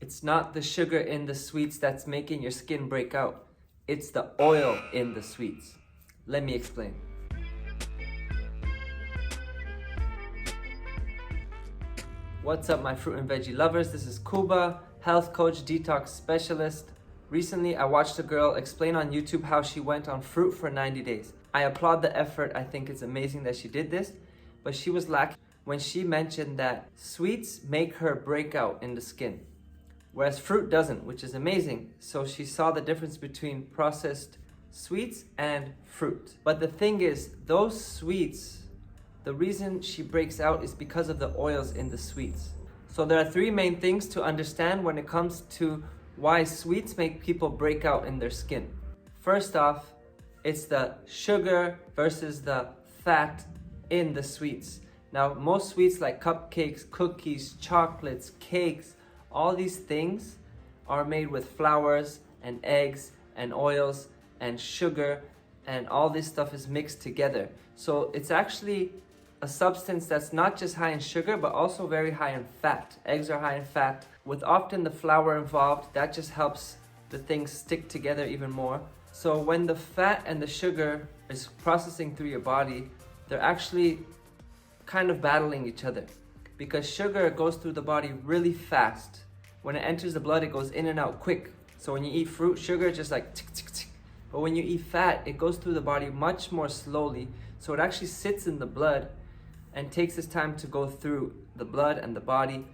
It's not the sugar in the sweets that's making your skin break out. It's the oil in the sweets. Let me explain. What's up, my fruit and veggie lovers? This is Kuba, health coach, detox specialist. Recently, I watched a girl explain on YouTube how she went on fruit for 90 days. I applaud the effort. I think it's amazing that she did this, but she was lacking when she mentioned that sweets make her break out in the skin, whereas fruit doesn't, which is amazing. So she saw the difference between processed sweets and fruit. But the thing is, those sweets, the reason she breaks out is because of the oils in the sweets. So there are three main things to understand when it comes to why sweets make people break out in their skin. First off, it's the sugar versus the fat in the sweets. Now, most sweets like cupcakes, cookies, chocolates, cakes, all these things are made with flours and eggs and oils and sugar, and all this stuff is mixed together. So it's actually a substance that's not just high in sugar, but also very high in fat. Eggs are high in fat. With often the flour involved, that just helps the things stick together even more. So when the fat and the sugar is processing through your body, they're actually kind of battling each other, because sugar goes through the body really fast. When it enters the blood, it goes in and out quick. So when you eat fruit, sugar is just like tick, tick, tick. But when you eat fat, it goes through the body much more slowly. So it actually sits in the blood and takes its time to go through the blood and the body.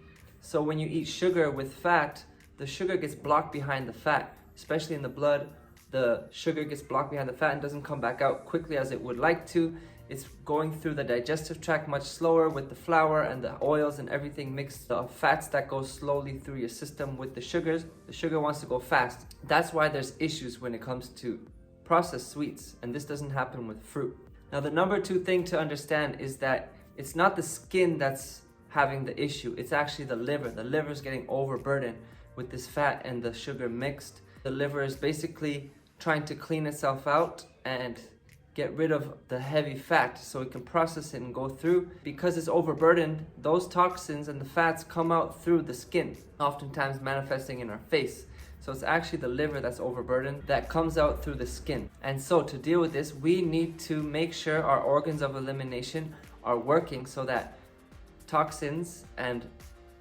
So when you eat sugar with fat, the sugar gets blocked behind the fat, especially in the blood. The sugar gets blocked behind the fat and doesn't come back out quickly as it would like to. It's going through the digestive tract much slower with the flour and the oils and everything mixed. The fats that go slowly through your system with the sugars. The sugar wants to go fast. That's why there's issues when it comes to processed sweets, and this doesn't happen with fruit. Now, the number two thing to understand is that it's not the skin that's having the issue. It's actually the liver. The liver is getting overburdened with this fat and the sugar mixed. The liver is basically trying to clean itself out and get rid of the heavy fat so it can process it and go through. Because it's overburdened, those toxins and the fats come out through the skin, oftentimes manifesting in our face. So it's actually the liver that's overburdened that comes out through the skin. And so to deal with this, we need to make sure our organs of elimination are working so that toxins and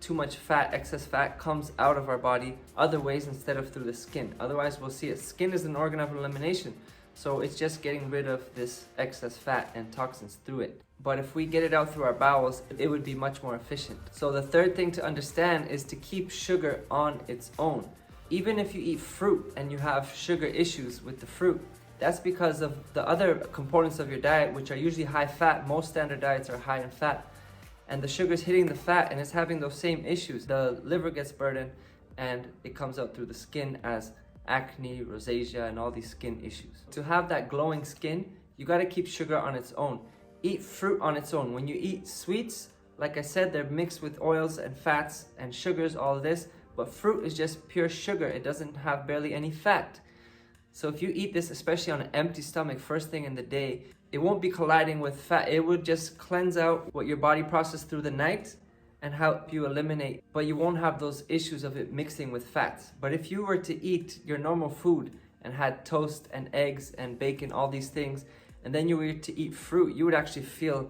too much fat, excess fat, comes out of our body other ways instead of through the skin. Otherwise, we'll see it. Skin is an organ of elimination. So it's just getting rid of this excess fat and toxins through it. But if we get it out through our bowels, it would be much more efficient. So the third thing to understand is to keep sugar on its own. Even if you eat fruit and you have sugar issues with the fruit, that's because of the other components of your diet, which are usually high fat. Most standard diets are high in fat. And the sugar is hitting the fat and it's having those same issues. The liver gets burdened and it comes out through the skin as acne, rosacea, and all these skin issues. To have that glowing skin, you got to keep sugar on its own. Eat fruit on its own. When you eat sweets, like I said, they're mixed with oils and fats and sugars, all of this, but fruit is just pure sugar. It doesn't have barely any fat. So if you eat this, especially on an empty stomach, first thing in the day, it won't be colliding with fat. It would just cleanse out what your body processed through the night and help you eliminate, but you won't have those issues of it mixing with fats. But if you were to eat your normal food and had toast and eggs and bacon, all these things, and then you were to eat fruit, you would actually feel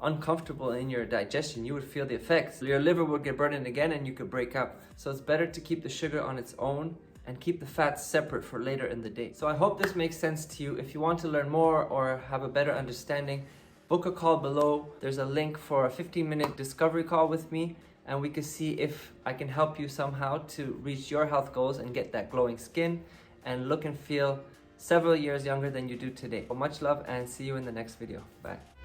uncomfortable in your digestion. You would feel the effects. Your liver would get burdened again and you could break out. So it's better to keep the sugar on its own and keep the fats separate for later in the day. So I hope this makes sense to you. If you want to learn more or have a better understanding, book a call below. There's a link for a 15-minute discovery call with me, and we can see if I can help you somehow to reach your health goals and get that glowing skin and look and feel several years younger than you do today. So much love and see you in the next video. Bye.